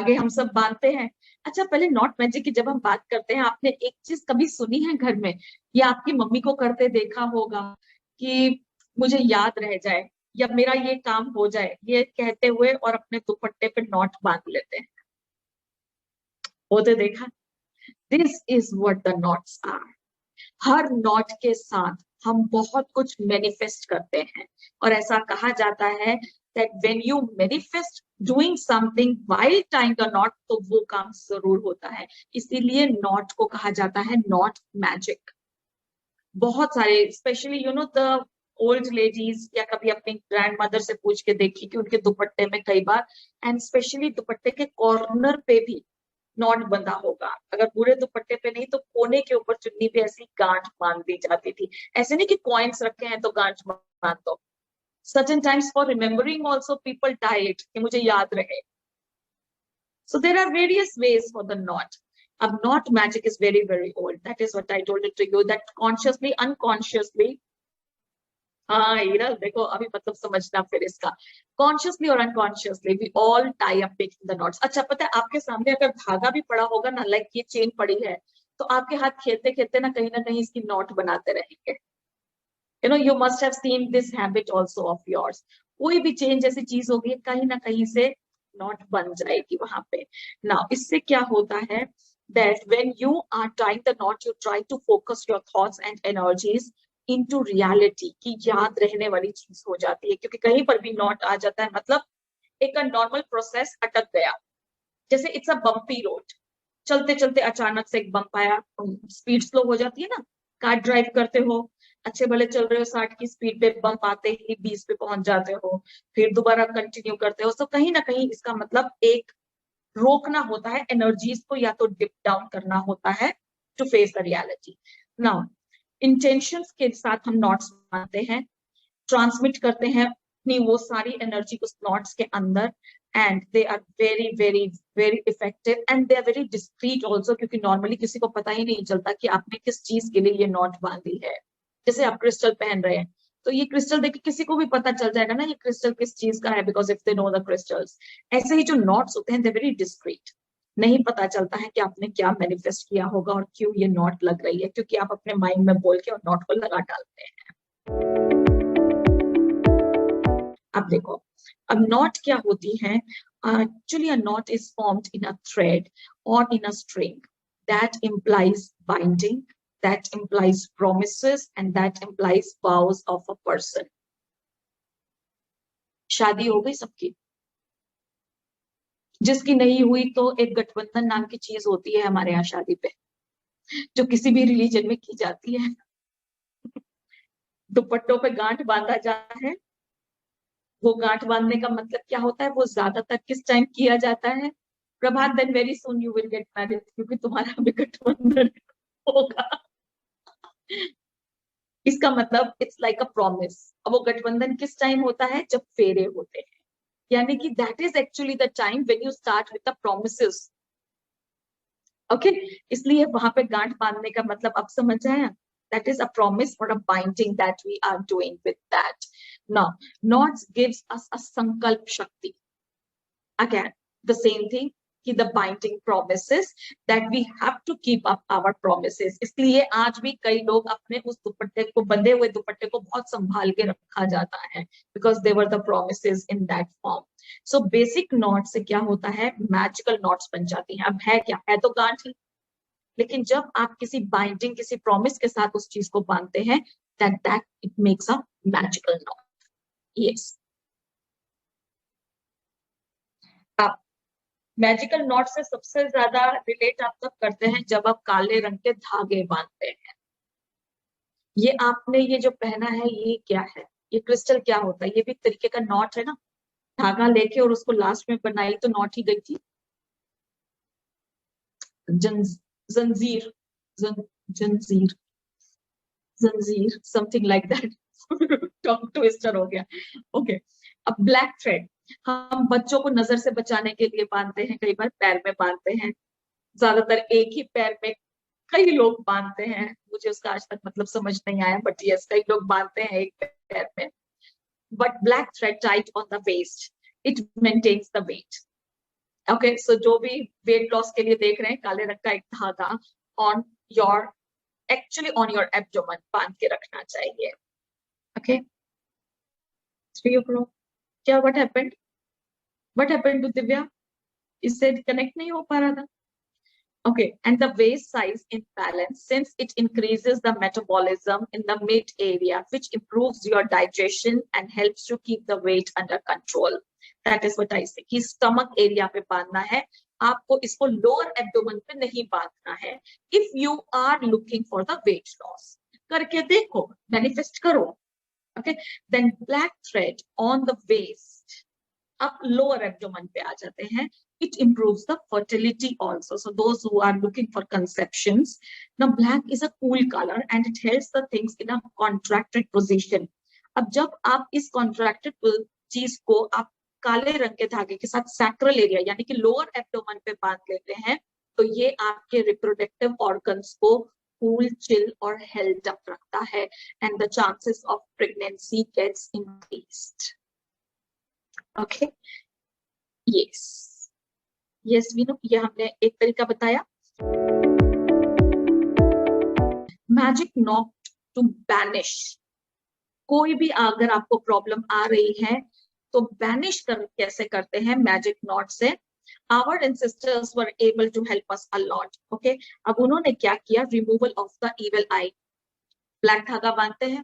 धागे हम सब बांधते हैं। अच्छा, पहले नॉट मैजिक की जब हम बात करते हैं, आपने एक चीज कभी सुनी है घर में, या आपकी मम्मी को करते देखा होगा कि मुझे याद रह जाए या मेरा ये काम हो जाए, ये कहते हुए और अपने दुपट्टे पे नॉट बांध लेते हैं? होते देखा? This is what the knots are. हर नॉट के साथ हम बहुत कुछ मैनिफेस्ट करते हैं, और ऐसा कहा जाता है that when you manifest doing something while tying the knot, तो वो काम जरूर होता है। इसीलिए नॉट को कहा जाता है नॉट मैजिक। बहुत सारे, स्पेशली द ओल्ड लेडीज, या कभी अपनी ग्रैंड मदर से पूछ के देखी कि उनके दुपट्टे में कई बार, एंड स्पेशली दुपट्टे के कॉर्नर पे भी नॉट बंधा होगा। अगर पूरे दुपट्टे पे नहीं तो कोने के ऊपर चुन्नी पे ऐसी गांठ बांध दी जाती थी। ऐसे नहीं कि कॉइन्स रखे हैं तो गांठ बांध दो। Certain times for remembering also people tie it, कि मुझे याद रहे। So there are various ways for the knot. अब knot magic is very very old. That is what I told it to you, that consciously unconsciously, हाँ हीरा देखो अभी मतलब समझना फिर इसका, कॉन्शियसली और unconsciously we all tie up making the knots. अच्छा, पता है आपके सामने अगर धागा भी पड़ा होगा ना, लाइक ये चेन पड़ी है, तो आपके हाथ खेलते खेलते ना कहीं इसकी नॉट बनाते रहेंगे। You must have seen this habit also of yours. कोई भी चेन जैसी चीज होगी कहीं ना कहीं से नॉट बन जाएगी वहां पे। नाउ इससे क्या होता है, that when you are tying the knot, you try to focus your thoughts and energies into reality, की याद रहने वाली चीज हो जाती है। क्योंकि कहीं पर भी नॉट आ जाता है मतलब एक नॉर्मल प्रोसेस अटक गया। जैसे इट्स अ बम्पी रोड, चलते चलते अचानक से एक बम्प आया, स्पीड स्लो हो जाती है ना। कार ड्राइव करते हो, अच्छे भले चल रहे हो 60 की स्पीड पे, बम्प आते ही 20 पे पहुंच जाते हो, फिर दोबारा कंटिन्यू करते हो। तो कहीं ना कहीं इसका मतलब एक रोकना होता है एनर्जीज को, या तो डिप डाउन करना होता है to face the reality. Now intentions के साथ हम नॉट्स बनाते हैं, ट्रांसमिट करते हैं अपनी वो सारी एनर्जी उस नॉट्स के अंदर, and they are very very very effective, and they are very discreet also, क्योंकि नॉर्मली किसी को पता ही नहीं चलता कि आपने किस चीज के लिए ये नॉट बांधी है। जैसे आप क्रिस्टल पहन रहे हैं, तो ये क्रिस्टल देख के किसी को भी पता चल जाएगा ना ये क्रिस्टल किस चीज का है, because if they know the crystals. ऐसे ही जो नॉट्स होते हैं दे वेरी डिस्क्रीट, नहीं पता चलता है कि आपने क्या मैनिफेस्ट किया होगा और क्यों ये नॉट लग रही है, क्योंकि आप अपने माइंड में बोल के और नॉट को लगा डालते हैं। अब देखो, अब नॉट क्या होती है? Actually a knot is formed in a thread और in a string that implies binding, that implies promises, and that implies vows of a person. शादी हो गई सबकी? जिसकी नहीं हुई तो एक गठबंधन नाम की चीज होती है हमारे यहाँ शादी पे, जो किसी भी रिलीजन में की जाती है। दुपट्टों पे गांठ बांधा जाता है। वो गांठ बांधने का मतलब क्या होता है, वो ज्यादातर किस टाइम किया जाता है? Prabhat, then very soon you will get married, क्योंकि तुम्हारा भी गठबंधन होगा। इसका मतलब इट्स लाइक अ प्रॉमिस। अब वो गठबंधन किस टाइम होता है? जब फेरे होते हैं, यानी कि that is actually the time when you start with the promises. Okay, इसलिए वहां पे गांठ बांधने का मतलब अब समझ आया? दैट इज अ प्रॉमिस और a binding that we are doing with that. Now knots gives us a संकल्प शक्ति। अगेन द सेम थिंग, कि the binding promises, that we have to keep up our promises. इसलिए आज भी कई लोग अपने उस दुपट्टे को, बंधे हुए दुपट्टे को बहुत संभाल के रखा जाता है, because they were the promises in that form. So basic not से क्या होता है, मैजिकल नॉट्स बन जाती हैं। अब है क्या, है तो गांठ ही, लेकिन जब आप किसी बाइंडिंग, किसी प्रॉमिस के साथ उस चीज को बांधते हैं, that it makes a magical not. Yes, आप मैजिकल नॉट से सबसे ज्यादा रिलेट आप तब करते हैं जब आप काले रंग के धागे बांधते हैं। ये आपने ये जो पहना है ये क्या है? ये क्रिस्टल क्या होता है? ये भी एक तरीके का नॉट है ना। धागा लेके और उसको लास्ट में बनाई तो नॉट ही गई थी। जंजीर, जंजीर, जंजीर, something like that. Tongue twister हो गया। ओके, अब ब्लैक थ्रेड हम बच्चों को नजर से बचाने के लिए बांधते हैं, कई बार पैर में बांधते हैं। ज्यादातर एक ही पैर में कई लोग बांधते हैं, मुझे उसका आज तक मतलब समझ नहीं आया, बट यस कई लोग बांधते हैं एक पैर में। But black thread tight on the waist, it maintains the weight. Okay, so जो भी वेट लॉस के लिए देख रहे हैं, काले रंग का एक धागा on your, actually on your abdomen बांध के रखना चाहिए. Okay, 3 o'clock. क्या व्हाट हैपेंड टू दिव्या? इससे कनेक्ट नहीं हो पा रहा था. Okay, and the waist size imbalance, since it increases the metabolism in the mid area, which improves your digestion and helps to keep the weight under control. That is what I say. कि stomach area पे बांधना है, आपको इसको lower abdomen पे नहीं बांधना है. If you are looking for the weight loss, करके देखो, manifest करो. Okay, then black thread on the waist, up lower abdomen पे आ जाते हैं. It improves the fertility also. So those who are looking for conceptions, now black is a cool color and it helps the things in a contracted position. अब जब आप इस contracted चीज को आप काले रंग के धागे के साथ sacral area यानी कि lower abdomen पे बांध लेते हैं, तो ये आपके reproductive organs को cool, chill और held up रखता है, and the chances of pregnancy gets increased. Okay, yes. Yes Veenu, ये हमने एक तरीका बताया. मैजिक नॉट टू बैनिश, कोई भी अगर आपको प्रॉब्लम आ रही है तो बैनिश कैसे करते हैं मैजिक नॉट से. Our ancestors were able to help us a lot. Okay, अब उन्होंने क्या किया, removal of the evil eye. Black धागा बांधते हैं,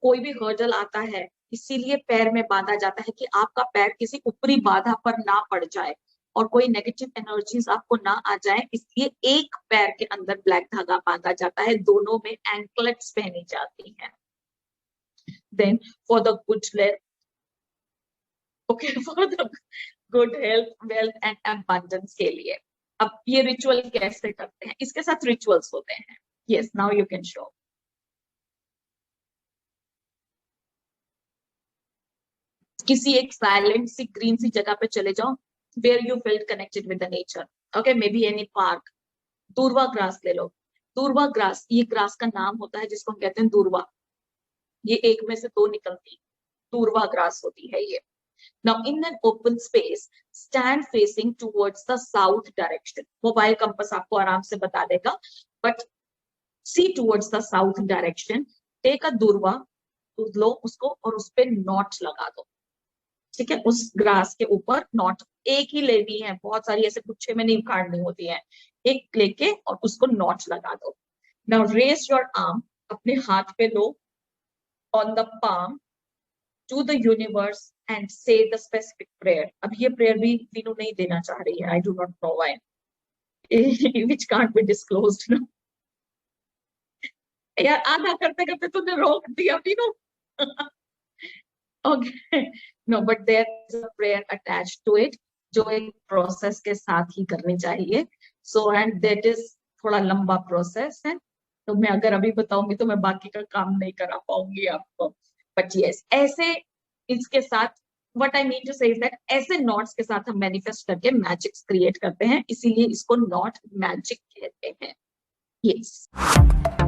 कोई भी हर्डल आता है, इसीलिए पैर में बांधा जाता है कि आपका पैर किसी ऊपरी बाधा पर ना पड़ जाए और कोई नेगेटिव एनर्जीज आपको ना आ जाए, इसलिए एक पैर के अंदर ब्लैक धागा बांधा जाता है, दोनों में एंकलेट्स पहनी जाती हैं. Then for the good health, okay, for the good health, wealth and abundance के लिए. अब ये रिचुअल कैसे करते हैं, इसके साथ रिचुअल्स होते हैं. Yes, now you can show. किसी एक साइलेंट सी ग्रीन सी जगह पे चले जाओ, where you felt connected with the nature. Okay, maybe any park. दूर्वा ग्रास ले लो. दूर्वा ग्रास, ये ग्रास का नाम होता है जिसको हम कहते हैं दूर्वा. ये एक में से दो निकलती दूर्वा ग्रास होती है ये. Now in an open space, stand facing towards the south direction. Mobile compass आपको आराम से बता देगा, but see towards the south direction. Take a दूर्वा, लो उसको और उस पे नॉट लगा दो. ठीक है, उस ग्रास के ऊपर नॉट एक ही लेनी है, बहुत सारी ऐसे गुच्छे में नहीं उखाड़नी होती है, एक लेके और उसको नॉट लगा दो. नाउ रेज योर आर्म, अपने हाथ पे लो, on the palm to the universe and say the specific prayer. अब ये प्रेयर भी वीनू नहीं देना चाह रही है, I do not know why, which can't be disclosed. यार आधा करते करते तुमने रोक दिया Veenu. Okay, no, but there is a prayer attached to it, जो एक प्रोसेस के साथ ही करनी चाहिए. So and that is थोड़ा लंबा प्रोसेस है, तो मैं अगर अभी बताऊंगी तो मैं बाकी का काम नहीं करा पाऊंगी आपको. But yes, ऐसे इसके साथ what I mean to say is that ऐसे नॉट्स के साथ हम मैनिफेस्ट करके मैजिक्स क्रिएट करते हैं, इसीलिए इसको नॉट मैजिक कहते हैं. Yes.